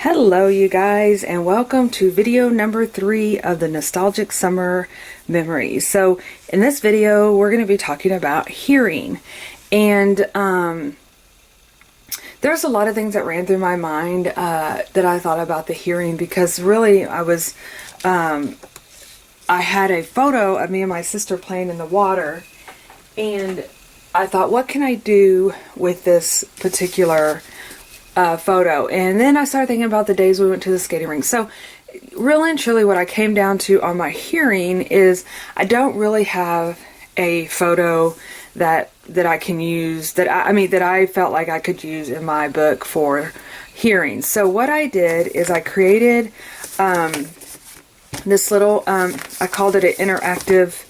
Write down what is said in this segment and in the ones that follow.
Hello you guys, and welcome to video number 3 of the nostalgic summer memories. So in this video we're going to be talking about hearing, and there's a lot of things that ran through my mind that I thought about the hearing, because really I had a photo of me and my sister playing in the water, and I thought, what can I do with this particular photo? And then I started thinking about the days we went to the skating rink. So really and truly what I came down to on my hearing is I don't really have a photo that I can use, that I felt like I could use in my book for hearing. So what I did is I created this little I called it an interactive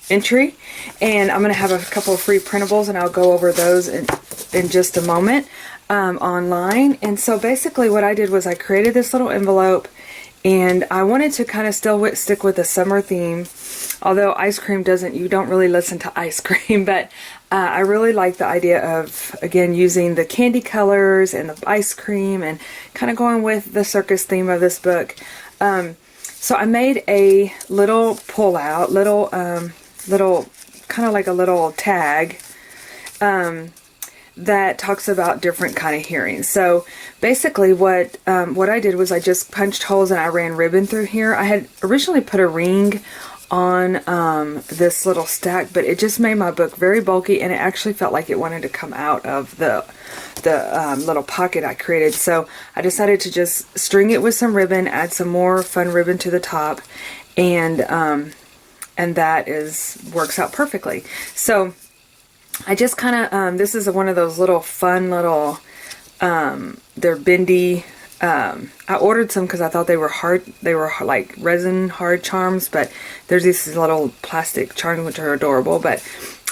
entry, and I'm going to have a couple of free printables, and I'll go over those in just a moment online. And so basically what I did was I created this little envelope, and I wanted to kind of still stick with the summer theme, although ice cream you don't really listen to ice cream, but I really like the idea of, again, using the candy colors and the ice cream and kind of going with the circus theme of this book. So I made a little pull-out, little kind of like a little tag that talks about different kind of hearing. So basically what I did was I just punched holes and I ran ribbon through here. I had originally put a ring on this little stack, but it just made my book very bulky, and it actually felt like it wanted to come out of the little pocket I created. So I decided to just string it with some ribbon, add some more fun ribbon to the top, and that works out perfectly. So I just kind of this is one of those little fun little they're bendy. I ordered some because I thought they were hard. They were like resin hard charms, but there's these little plastic charms which are adorable. But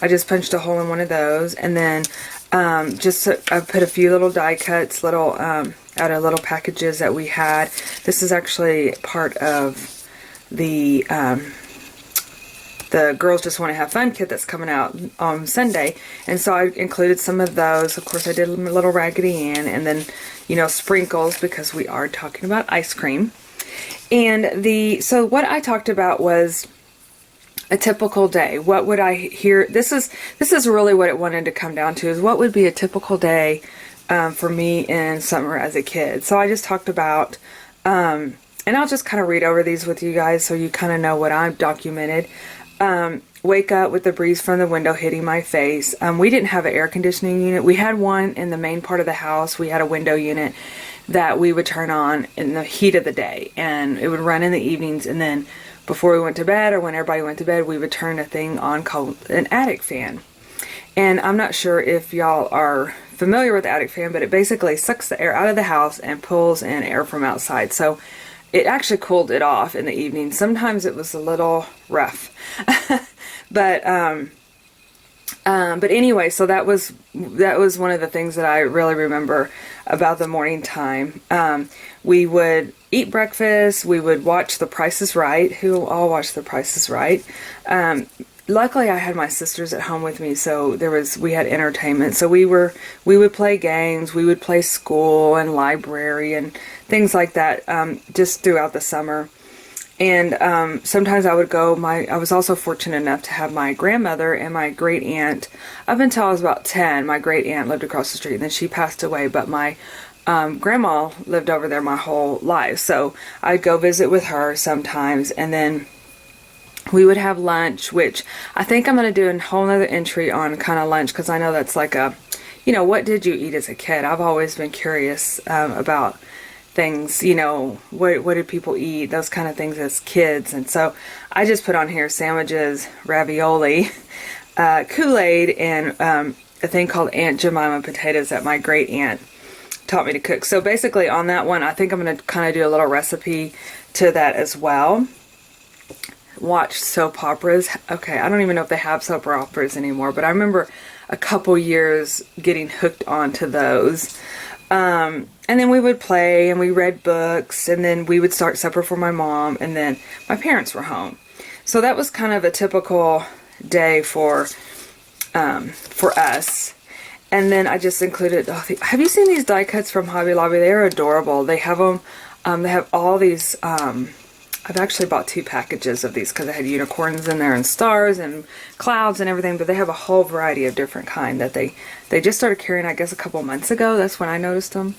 I just punched a hole in one of those, and then I put a few little die cuts, out of little packages that we had. This is actually part of the Girls Just Want to Have Fun kit that's coming out on Sunday, and so I included some of those. Of course, I did a little Raggedy Ann, and then, you know, sprinkles, because we are talking about ice cream. And so what I talked about was a typical day. What would I hear? This is really what it wanted to come down to, is what would be a typical day for me in summer as a kid. So I just talked about, and I'll just kind of read over these with you guys so you kind of know what I've documented. Wake up with the breeze from the window hitting my face. We didn't have an air conditioning unit. We had one in the main part of the house. We had a window unit that we would turn on in the heat of the day, and it would run in the evenings, and then before we went to bed, or when everybody went to bed, we would turn a thing on called an attic fan. And I'm not sure if y'all are familiar with the attic fan, but it basically sucks the air out of the house and pulls in air from outside. So it actually cooled it off in the evening. Sometimes it was a little rough. But anyway, so that was one of the things that I really remember about the morning time. We would eat breakfast. We would watch The Price is Right. Who all watched The Price is Right? Luckily, I had my sisters at home with me, so we had entertainment. So we would play games. We would play school and library and things like that, just throughout the summer. And sometimes I would go. I was also fortunate enough to have my grandmother and my great aunt up until I was about 10. My great aunt lived across the street, and then she passed away. But my grandma lived over there my whole life, so I'd go visit with her sometimes, and then we would have lunch, which I think I'm going to do a whole nother entry on kind of lunch, because I know that's like what did you eat as a kid? I've always been curious about things, what did people eat, those kind of things as kids. And so I just put on here sandwiches, ravioli, Kool-Aid, and a thing called Aunt Jemima potatoes that my great aunt taught me to cook. So basically on that one, I think I'm going to kind of do a little recipe to that as well. Watch soap operas. Okay, I don't even know if they have soap operas anymore, but I remember a couple years getting hooked onto those. And then we would play, and we read books, and then we would start supper for my mom, and then my parents were home. So that was kind of a typical day for us. And then I just included, have you seen these die cuts from Hobby Lobby? They are adorable. They have them, they have all these, I've actually bought 2 packages of these because I had unicorns in there and stars and clouds and everything, but they have a whole variety of different kind that they just started carrying, I guess, a couple months ago. That's when I noticed them.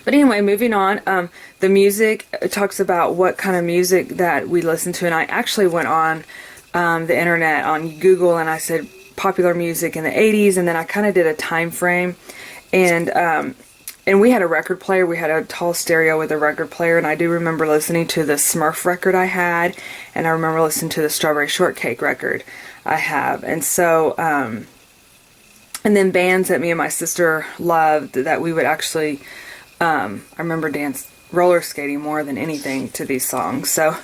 But anyway, moving on, the music, it talks about what kind of music that we listen to, and I actually went on the internet, on Google, and I said popular music in the 80s, and then I kind of did a time frame, and we had a record player. We had a tall stereo with a record player, and I do remember listening to the Smurf record I had, and I remember listening to the Strawberry Shortcake record I have. And so, and then bands that me and my sister loved that we would actually, I remember roller skating more than anything to these songs. So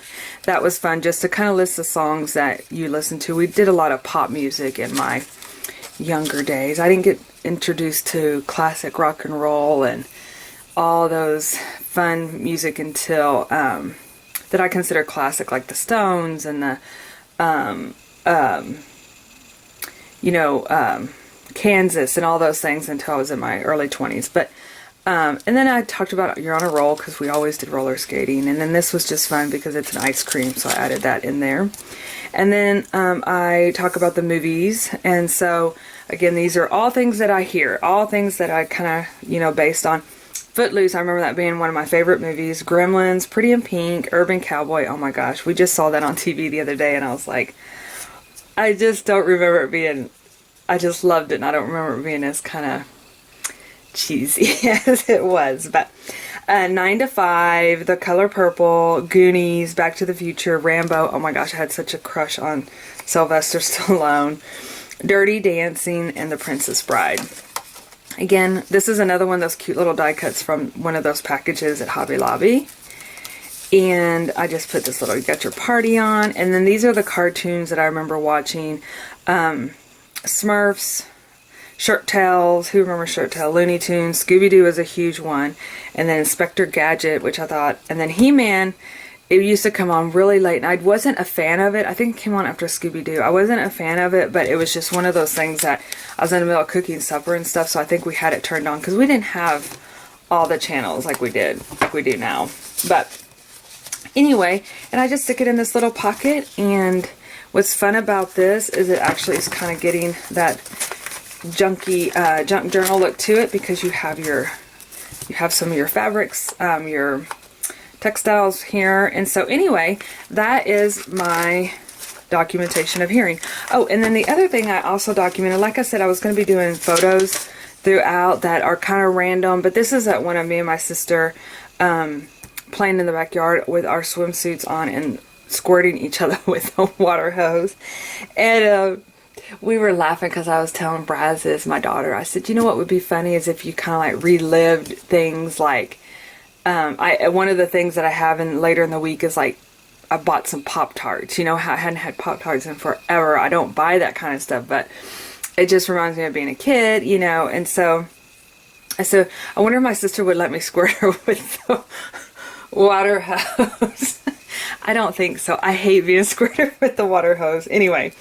that was fun, just to kind of list the songs that you listen to. We did a lot of pop music in my younger days. I didn't get introduced to classic rock and roll and all those fun music until that I consider classic, like the Stones and the Kansas and all those things, until I was in my early 20s. But and then I talked about You're on a Roll, because we always did roller skating, and then this was just fun because it's an ice cream, so I added that in there. And then I talk about the movies, and so again, these are all things that I hear, all things that I kind of, based on. Footloose, I remember that being one of my favorite movies. Gremlins, Pretty in Pink, Urban Cowboy, oh my gosh, we just saw that on TV the other day, and I was like, I just don't remember it being, I just loved it, and I don't remember it being as kind of cheesy as it was. But 9 to 5, The Color Purple, Goonies, Back to the Future, Rambo, oh my gosh, I had such a crush on Sylvester Stallone, Dirty Dancing, and The Princess Bride. Again, this is another one of those cute little die cuts from one of those packages at Hobby Lobby. And I just put this little, you got your party on. And then these are the cartoons that I remember watching. Smurfs, Shirt Tails, who remembers Shirt Tail? Looney Tunes, Scooby-Doo is a huge one. And then Inspector Gadget, which I thought, and then He-Man, it used to come on really late, and I wasn't a fan of it. I think it came on after Scooby-Doo. I wasn't a fan of it, but it was just one of those things that I was in the middle of cooking supper and stuff, so I think we had it turned on, because we didn't have all the channels like we do now. But anyway, and I just stick it in this little pocket, and what's fun about this is it actually is kind of getting that junky junk journal look to it, because you have some of your fabrics, your textiles here. And so anyway, that is my documentation of hearing. Oh, and then the other thing I also documented, like I said, I was going to be doing photos throughout that are kind of random, but this is at one of me and my sister playing in the backyard with our swimsuits on and squirting each other with a water hose. And we were laughing because I was telling Brazos, my daughter, I said, you know what would be funny is if you kind of like relived things like, one of the things that I have later in the week is like, I bought some Pop-Tarts. I hadn't had Pop-Tarts in forever. I don't buy that kind of stuff, but it just reminds me of being a kid, and so I said, I wonder if my sister would let me squirt her with the water hose. I don't think so. I hate being squirted with the water hose. Anyway,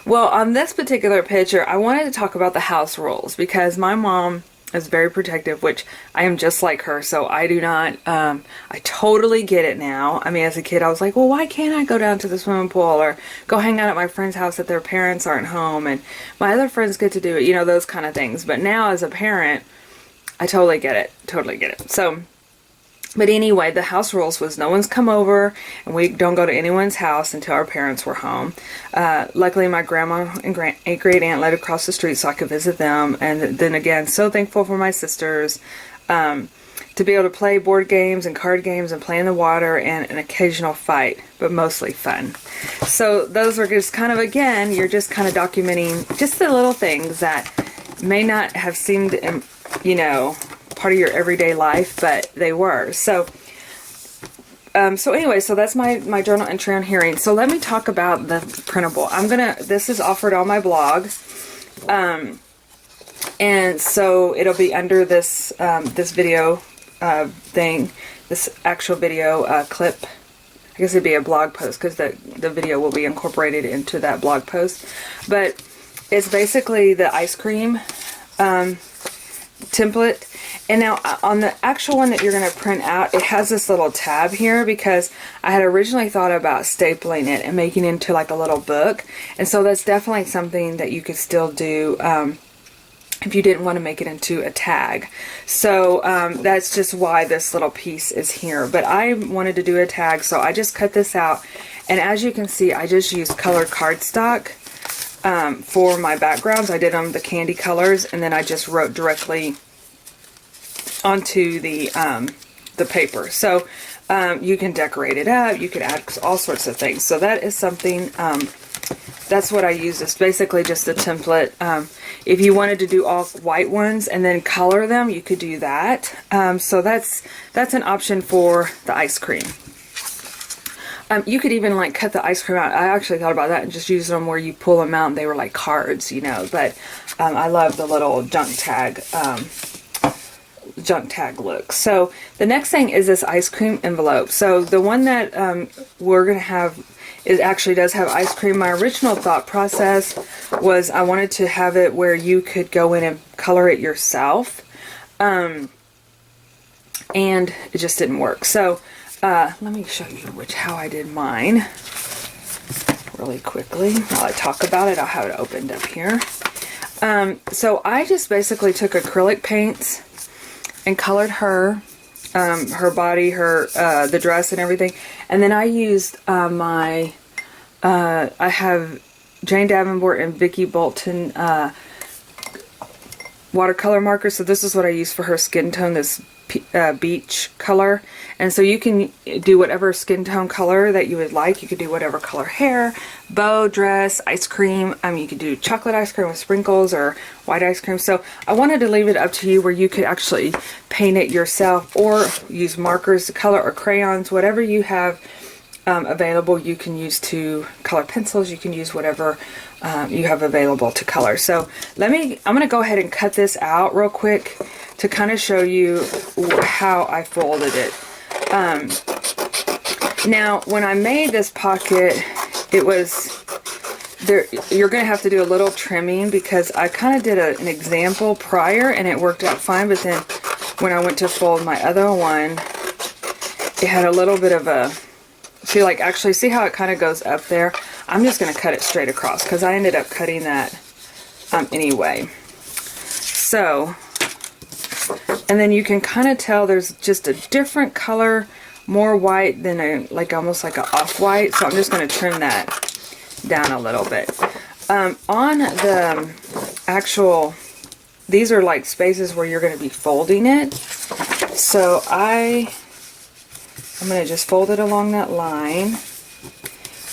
well, on this particular picture, I wanted to talk about the house rules, because my mom is very protective, which I am just like her, so I do not, I totally get it now. I mean, as a kid, I was like, well, why can't I go down to the swimming pool or go hang out at my friend's house that their parents aren't home and my other friends get to do it, those kind of things. But now as a parent, I totally get it. So, but anyway, the house rules was no one's come over, and we don't go to anyone's house until our parents were home. Luckily, my grandma and great aunt lived across the street, so I could visit them. And then again, so thankful for my sisters to be able to play board games and card games and play in the water and an occasional fight, but mostly fun. So those are just kind of, again, you're just kind of documenting just the little things that may not have seemed, part of your everyday life, but they were. So anyway, so that's my journal entry on hearing. So let me talk about the printable. This is offered on my blog. And so it'll be under this, this video, thing, this actual video, clip. I guess it'd be a blog post, because the video will be incorporated into that blog post. But it's basically the ice cream template. And now on the actual one that you're going to print out, it has this little tab here because I had originally thought about stapling it and making it into like a little book. And so that's definitely something that you could still do if you didn't want to make it into a tag. So that's just why this little piece is here. But I wanted to do a tag, so I just cut this out. And as you can see, I just used colored cardstock for my backgrounds. I did them the candy colors, and then I just wrote directly onto the paper. So you can decorate it up, you can add all sorts of things. So that is something, that's what I use. It's basically just a template. If you wanted to do all white ones and then color them, you could do that. So that's an option for the ice cream. You could even like cut the ice cream out. I actually thought about that and just use them where you pull them out and they were like cards, you know. But I love the little junk tag look. So the next thing is this ice cream envelope. So the one that we're gonna have actually does have ice cream. My original thought process was I wanted to have it where you could go in and color it yourself, and it just didn't work. So let me show you how I did mine really quickly. While I talk about it, I'll have it opened up here. So I just basically took acrylic paints and colored her body, the dress and everything. And then I used I have Jane Davenport and Vicki Bolton watercolor markers. So this is what I use for her skin tone, this beach color. And so you can do whatever skin tone color that you would like. You could do whatever color hair, bow, dress, ice cream. You could do chocolate ice cream with sprinkles or white ice cream. So I wanted to leave it up to you where you could actually paint it yourself or use markers to color or crayons, whatever you have available. You can use to color pencils. You can use whatever you have available to color. So I'm going to go ahead and cut this out real quick to kind of show you how I folded it. Now, when I made this pocket, it was there. You're going to have to do a little trimming because I kind of did an example prior and it worked out fine. But then when I went to fold my other one, it had a little bit of a, actually see how it kind of goes up there? I'm just going to cut it straight across because I ended up cutting that anyway. So, and then you can kind of tell there's just a different color, more white than almost like an off-white. So I'm just going to trim that down a little bit. On the actual, these are like spaces where you're going to be folding it. So I'm going to just fold it along that line.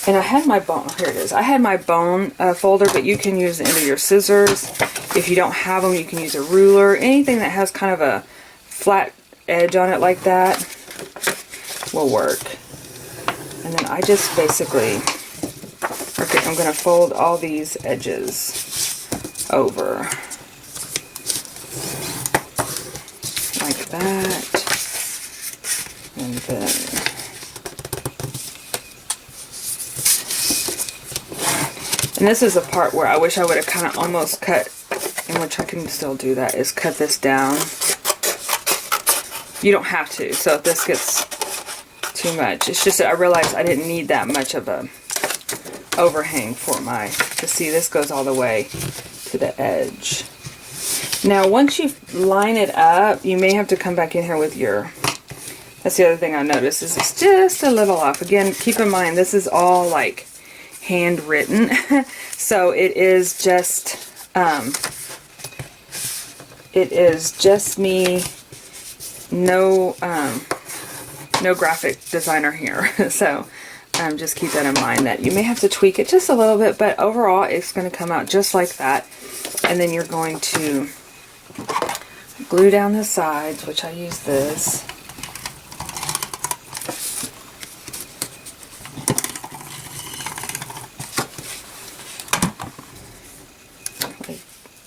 And I had my bone, here it is. I had my bone folder, but you can use the end of your scissors. If you don't have them, you can use a ruler. Anything that has kind of a flat edge on it like that will work. And then I just basically, okay, I'm going to fold all these edges over. Like that. And then and this is the part where I wish I would have kind of almost cut, in which I can still do that, is cut this down. You don't have to, so if this gets too much, it's just that I realized I didn't need that much of a overhang for to see this goes all the way to the edge. Now once you line it up, you may have to come back in here with your, that's the other thing I noticed, is it's just a little off. Again, keep in mind, this is all like handwritten, so it is just me, no graphic designer here. So just keep that in mind, that you may have to tweak it just a little bit, but overall it's going to come out just like that. And then you're going to glue down the sides, which I use this.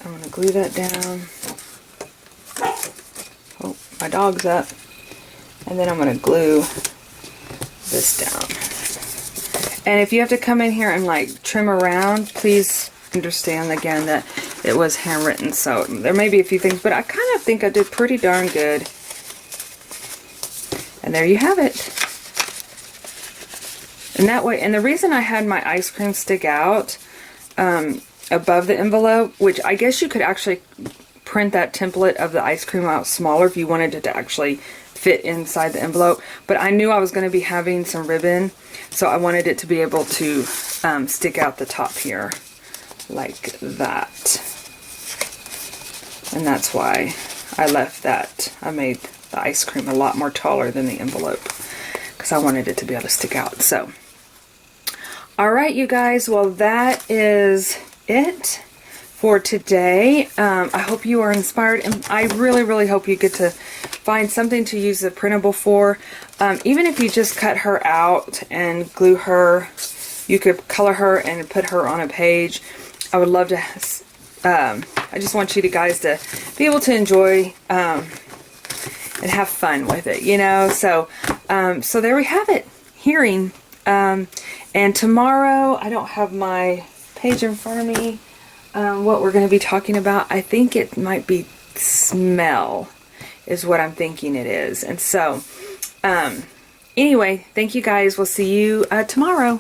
I'm going to glue that down. Oh, my dog's up. And then I'm going to glue this down. And if you have to come in here and like trim around, please understand again that it was handwritten, so there may be a few things, but I kind of think I did pretty darn good. And there you have it. And that way, and the reason I had my ice cream stick out above the envelope, which I guess you could actually print that template of the ice cream out smaller if you wanted it to actually fit inside the envelope, but I knew I was going to be having some ribbon, so I wanted it to be able to stick out the top here like that. And that's why I left that. I made the ice cream a lot more taller than the envelope because I wanted it to be able to stick out. So alright, you guys, well, that is it for today. I hope you are inspired, and I really, really hope you get to find something to use the printable for. Even if you just cut her out and glue her, you could color her and put her on a page. I would love to, I just want you guys to be able to enjoy and have fun with it, you know. So, so there we have it, hearing. And tomorrow, I don't have my page in front of me, what we're going to be talking about. I think it might be smell is what I'm thinking it is. And so, anyway, thank you guys. We'll see you tomorrow.